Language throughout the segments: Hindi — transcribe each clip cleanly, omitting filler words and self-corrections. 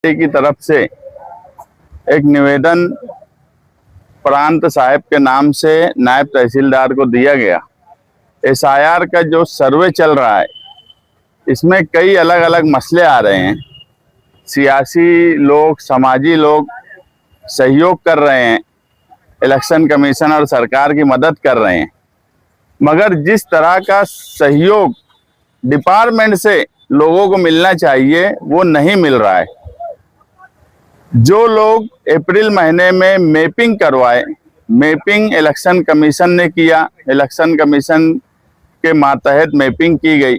की तरफ से एक निवेदन प्रांत साहब के नाम से नायब तहसीलदार को दिया गया। एसआईआर का जो सर्वे चल रहा है, इसमें कई अलग अलग मसले आ रहे हैं। सियासी लोग, समाजी लोग सहयोग कर रहे हैं, इलेक्शन कमीशन और सरकार की मदद कर रहे हैं, मगर जिस तरह का सहयोग डिपार्टमेंट से लोगों को मिलना चाहिए वो नहीं मिल रहा है। जो लोग अप्रैल महीने में मैपिंग करवाए, मैपिंग इलेक्शन कमीशन ने किया, इलेक्शन कमीशन के मातहत मैपिंग की गई,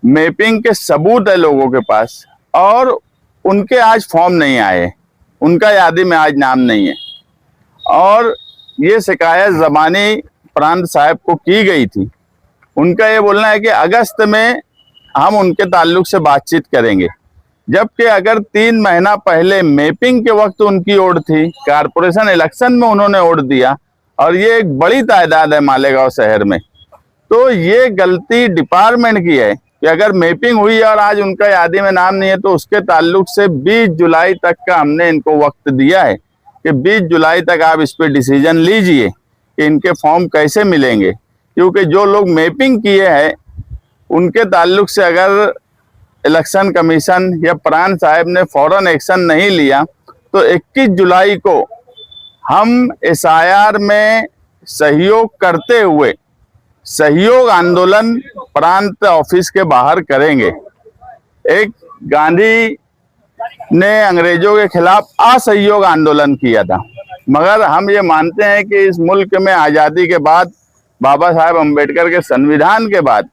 मैपिंग के सबूत है लोगों के पास, और उनके आज फॉर्म नहीं आए, उनका यादी में आज नाम नहीं है। और ये शिकायत ज़बानी प्रांत साहब को की गई थी। उनका ये बोलना है कि अगस्त में हम उनके ताल्लुक से बातचीत करेंगे, जबकि अगर 3 महीना पहले मैपिंग के वक्त उनकी ओर थी, कारपोरेशन इलेक्शन में उन्होंने ओर दिया, और ये एक बड़ी तादाद है मालेगांव शहर में। तो ये गलती डिपार्टमेंट की है कि अगर मैपिंग हुई और आज उनका यादी में नाम नहीं है, तो उसके ताल्लुक से 20 जुलाई तक का हमने इनको वक्त दिया है कि 20 जुलाई तक आप इस पर डिसीजन लीजिए कि इनके फॉर्म कैसे मिलेंगे। क्योंकि जो लोग मैपिंग किए हैं उनके ताल्लुक से अगर इलेक्शन कमीशन या प्रांत साहब ने फौरन एक्शन नहीं लिया, तो 21 जुलाई को हम एसआईआर में सहयोग करते हुए सहयोग आंदोलन प्रांत ऑफिस के बाहर करेंगे। एक गांधी ने अंग्रेजों के खिलाफ असहयोग आंदोलन किया था, मगर हम ये मानते हैं कि इस मुल्क में आज़ादी के बाद, बाबा साहब अम्बेडकर के संविधान के बाद,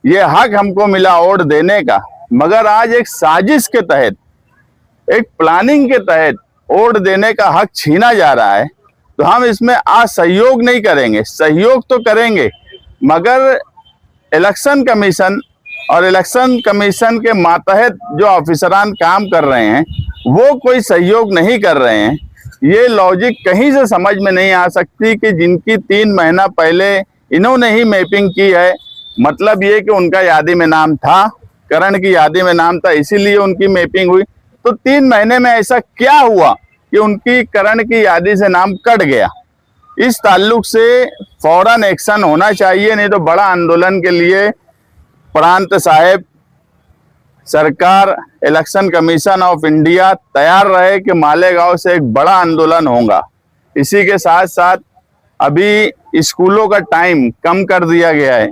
ये हक हमको मिला वोट देने का, मगर आज एक साजिश के तहत, एक प्लानिंग के तहत वोट देने का हक छीना जा रहा है। तो हम इसमें असहयोग नहीं करेंगे, सहयोग तो करेंगे, मगर इलेक्शन कमीशन और इलेक्शन कमीशन के मातहत जो ऑफिसरान काम कर रहे हैं वो कोई सहयोग नहीं कर रहे हैं। ये लॉजिक कहीं से समझ में नहीं आ सकती कि जिनकी 3 महीना पहले इन्होंने ही मैपिंग की है, मतलब ये कि उनका यादी में नाम था, करण की यादी में नाम था, इसीलिए उनकी मैपिंग हुई। तो 3 महीने में ऐसा क्या हुआ कि उनकी करण की यादी से नाम कट गया? इस ताल्लुक से फौरन एक्शन होना चाहिए, नहीं तो बड़ा आंदोलन के लिए प्रांत साहब, सरकार, इलेक्शन कमीशन ऑफ इंडिया तैयार रहे कि मालेगांव से एक बड़ा आंदोलन होगा। इसी के साथ साथ अभी स्कूलों का टाइम कम कर दिया गया है,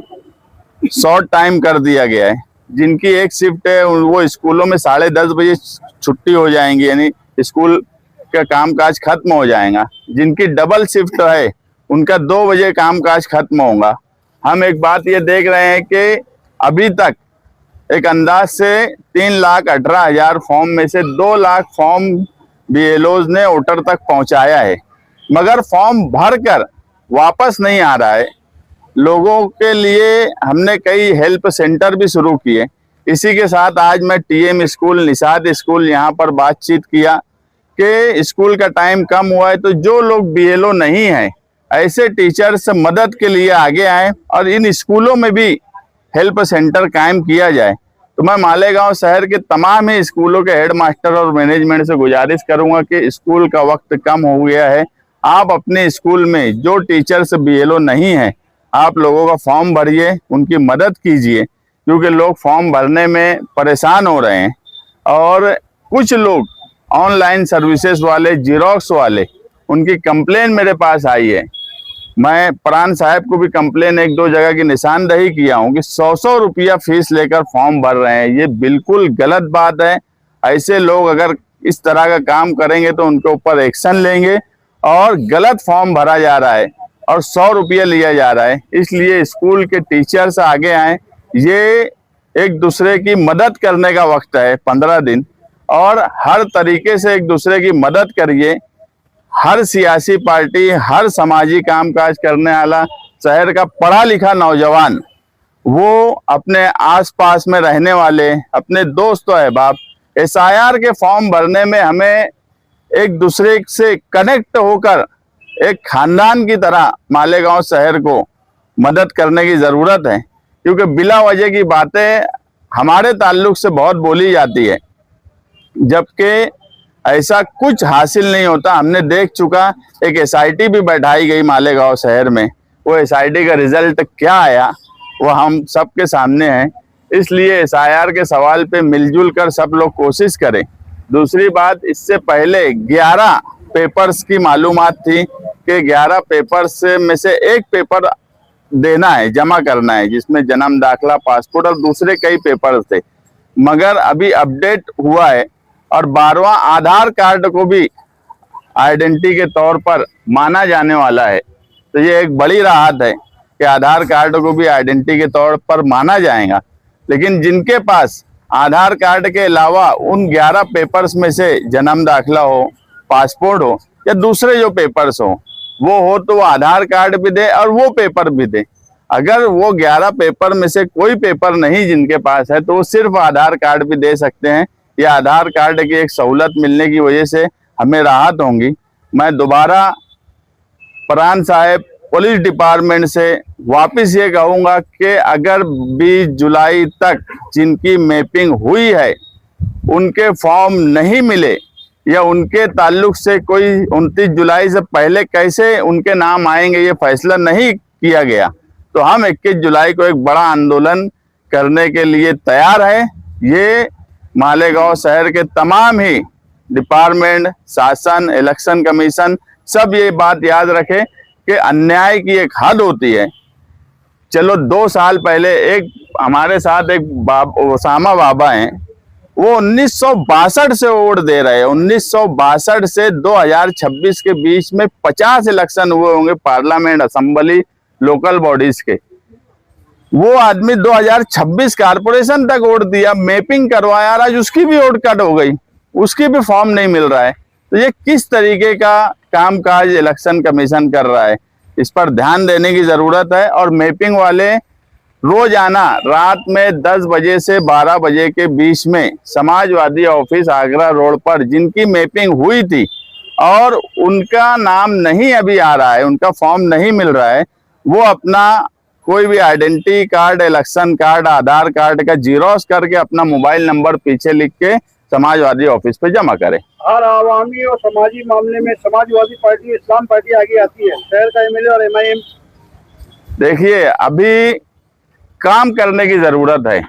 शॉर्ट टाइम कर दिया गया है। जिनकी एक शिफ्ट है वो स्कूलों में 10:30 बजे छुट्टी हो जाएंगी, यानी स्कूल का कामकाज खत्म हो जाएगा। जिनकी डबल शिफ्ट है उनका 2 बजे कामकाज खत्म होगा। हम एक बात ये देख रहे हैं कि अभी तक एक अंदाज से 3,18,000 फॉर्म में से 2 लाख फॉर्म बीएलओज ने वोटर तक पहुंचाया है, मगर फॉर्म भरकर वापस नहीं आ रहा है। लोगों के लिए हमने कई हेल्प सेंटर भी शुरू किए। इसी के साथ आज मैं टीएम स्कूल, निषाद स्कूल यहाँ पर बातचीत किया कि स्कूल का टाइम कम हुआ है, तो जो लोग बीएलओ नहीं हैं ऐसे टीचर्स मदद के लिए आगे आए और इन स्कूलों में भी हेल्प सेंटर कायम किया जाए। तो मैं मालेगांव शहर के तमाम ही स्कूलों के हेडमास्टर और मैनेजमेंट से गुजारिश करूंगा कि स्कूल का वक्त कम हो गया है, आप अपने स्कूल में जो टीचर्स बीएलओ नहीं हैं आप लोगों का फॉर्म भरिए, उनकी मदद कीजिए, क्योंकि लोग फॉर्म भरने में परेशान हो रहे हैं। और कुछ लोग ऑनलाइन सर्विसेज वाले, जीरोक्स वाले, उनकी कंप्लेन मेरे पास आई है। मैं प्रांत साहब को भी कंप्लेन 1-2 जगह की निशानदही किया हूँ कि 100 रुपया फीस लेकर फॉर्म भर रहे हैं। ये बिल्कुल गलत बात है। ऐसे लोग अगर इस तरह का काम करेंगे तो उनके ऊपर एक्शन लेंगे। और गलत फॉर्म भरा जा रहा है और 100 रुपया लिया जा रहा है, इसलिए स्कूल के टीचर्स आगे आए। ये एक दूसरे की मदद करने का वक्त है 15 दिन, और हर तरीके से एक दूसरे की मदद करिए। हर सियासी पार्टी, हर समाजी कामकाज करने वाला शहर का पढ़ा लिखा नौजवान, वो अपने आसपास में रहने वाले, अपने दोस्त अहबाब, एसआईआर के फॉर्म भरने में हमें एक दूसरे से कनेक्ट होकर एक खानदान की तरह मालेगांव शहर को मदद करने की ज़रूरत है। क्योंकि बिला वजह की बातें हमारे ताल्लुक से बहुत बोली जाती है। जबकि ऐसा कुछ हासिल नहीं होता। हमने देख चुका, एक एसआईटी भी बैठाई गई मालेगांव शहर में, वो एसआईटी का रिजल्ट क्या आया वो हम सबके सामने है। इसलिए एसआईआर के सवाल पे मिलजुल कर सब लोग कोशिश करें। दूसरी बात, इससे पहले 11 पेपर्स की मालूमात थी कि 11 पेपर्स में से एक पेपर देना है, जमा करना है, जिसमें जन्म दाखला, पासपोर्ट और दूसरे कई पेपर थे। मगर अभी अपडेट हुआ है और 12वां आधार कार्ड को भी आइडेंटिटी के तौर पर माना जाने वाला है। तो ये एक बड़ी राहत है कि आधार कार्ड को भी आइडेंटिटी के तौर पर माना जाएगा। लेकिन जिनके पास आधार कार्ड के अलावा उन 11 पेपर्स में से जन्म दाखला हो, पासपोर्ट हो या दूसरे जो पेपर्स हो वो हो, तो वो आधार कार्ड भी दे और वो पेपर भी दे। अगर वो 11 पेपर में से कोई पेपर नहीं जिनके पास है तो वो सिर्फ आधार कार्ड भी दे सकते हैं। या आधार कार्ड की एक सहूलत मिलने की वजह से हमें राहत होगी। मैं दोबारा प्रांत साहब पुलिस डिपार्टमेंट से वापस ये कहूँगा कि अगर 20 जुलाई तक जिनकी मैपिंग हुई है उनके फॉर्म नहीं मिले या उनके ताल्लुक से कोई 29 जुलाई से पहले कैसे उनके नाम आएंगे ये फैसला नहीं किया गया, तो हम 21 जुलाई को एक बड़ा आंदोलन करने के लिए तैयार है। ये मालेगांव शहर के तमाम ही डिपार्टमेंट, शासन, इलेक्शन कमीशन सब ये बात याद रखें कि अन्याय की एक हद होती है। चलो 2 साल पहले एक हमारे साथ एक ओसामा बाबा हैं, वो 1962 से वोट दे रहे हैं। 1962 से 2026 के बीच में 50 इलेक्शन हुए होंगे, पार्लियामेंट, असेंबली, लोकल बॉडीज के। वो आदमी 2026 कारपोरेशन तक वोट दिया, मैपिंग करवाया, आज उसकी भी वोट कट हो गई, उसकी भी फॉर्म नहीं मिल रहा है। तो ये किस तरीके का कामकाज इलेक्शन कमीशन कर रहा है, इस पर ध्यान देने की जरूरत है। और मैपिंग वाले रोजाना रात में 10 बजे से 12 बजे के बीच में समाजवादी ऑफिस आगरा रोड पर जिनकी मैपिंग हुई थी और उनका नाम नहीं अभी आ रहा है, उनका फॉर्म नहीं मिल रहा है, वो अपना कोई भी आइडेंटिटी कार्ड, इलेक्शन कार्ड, आधार कार्ड का जीरोस करके अपना मोबाइल नंबर पीछे लिख के समाजवादी ऑफिस पे जमा करे। हर आवामी और समाजी मामले में समाजवादी पार्टी, इस्लाम पार्टी आगे आती है, शहर का एमएलए और एमआईएम। देखिए, अभी काम करने की जरूरत है।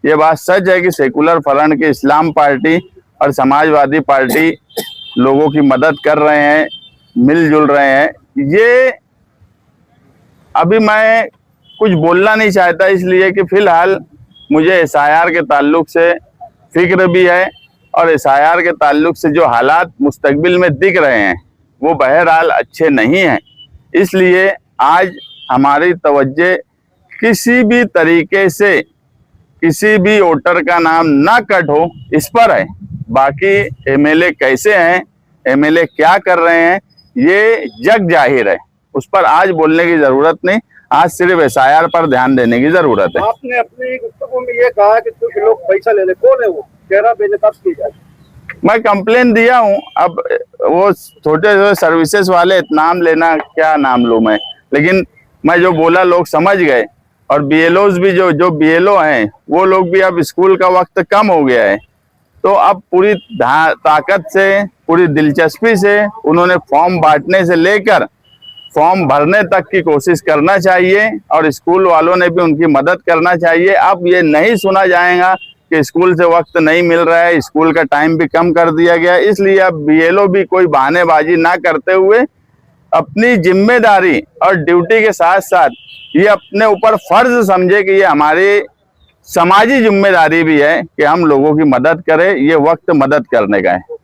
ये बात सच है कि सेकुलर फ्रंट की इस्लाम पार्टी और समाजवादी पार्टी लोगों की मदद कर रहे हैं, मिलजुल रहे हैं। ये अभी मैं कुछ बोलना नहीं चाहता, इसलिए कि फिलहाल मुझे एसआईआर के ताल्लुक से फिक्र भी है और एसआईआर के ताल्लुक से जो हालात मुस्तकबिल में दिख रहे हैं वो बहरहाल अच्छे नहीं हैं। इसलिए आज हमारी तवज्जो किसी भी तरीके से किसी भी वोटर का नाम ना कट हो इस पर है। बाकी एमएलए कैसे हैं, एमएलए क्या कर रहे हैं, ये जग जाहिर है, उस पर आज बोलने की जरूरत नहीं। आज सिर्फ एसआईआर पर ध्यान देने की जरूरत है। आपने अपनी गुफ्तगू में ये कहा कि कुछ लोग पैसा ले ले, कौन है वो, चेहरा बेनकाब की जाए। मैं कंप्लेन दिया हूं, अब वो छोटे छोटे सर्विसेज वाले, नाम लेना क्या नाम लूं मैं, लेकिन मैं जो बोला लोग समझ गए। और बीएलओज भी जो बीएलओ हैं वो लोग भी, अब स्कूल का वक्त कम हो गया है तो अब पूरी ताकत से, पूरी दिलचस्पी से उन्होंने फॉर्म बांटने से लेकर फॉर्म भरने तक की कोशिश करना चाहिए और स्कूल वालों ने भी उनकी मदद करना चाहिए। अब ये नहीं सुना जाएगा कि स्कूल से वक्त नहीं मिल रहा है, स्कूल का टाइम भी कम कर दिया गया। इसलिए अब बीएलओ भी कोई बहानेबाजी ना करते हुए अपनी जिम्मेदारी और ड्यूटी के साथ साथ ये अपने ऊपर फर्ज समझे कि ये हमारी समाजी जिम्मेदारी भी है कि हम लोगों की मदद करें। ये वक्त मदद करने का है।